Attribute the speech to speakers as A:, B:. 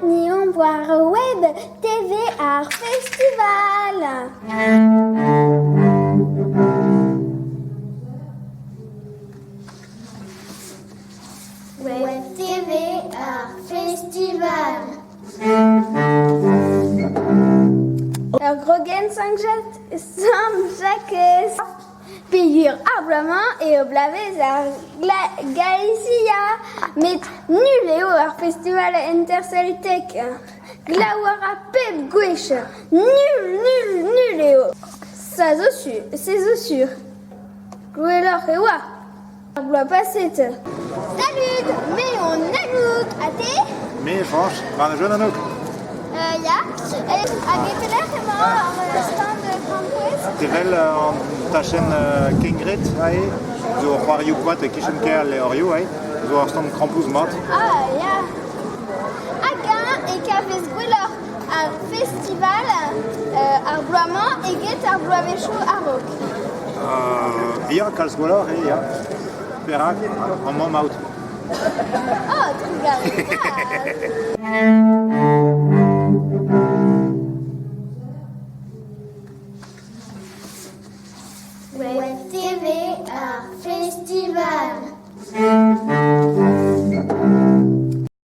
A: ni on voir web TV Art Festival. Web TV Art Festival. Alors, Grogen Saint-Jacques, Pigur Arblement et Oblavez à Galicia. Mais nul ar Festival Interceltic. Glawara Pep Gouech. Nul Ça c'est sûr. Gouelor et wa. On doit passer. Salut, mais on ajoute à thé.
B: Mais franche, van de jeune anouk.
A: Ja, Agepeler helemaal aan stand campus.
B: Tevel an tachen kengret, zo ar youkvat e kishenker le or yo, zo ar stand krampus mat.
A: Ah, ja. Agen et Cafés Gwellor un festival ar bloamant et get ar bloavechou ar rok.
B: Ya, kalz gwellor, ya. Perak, an mam out.
A: Oh, trugal. Web TV Art Festival.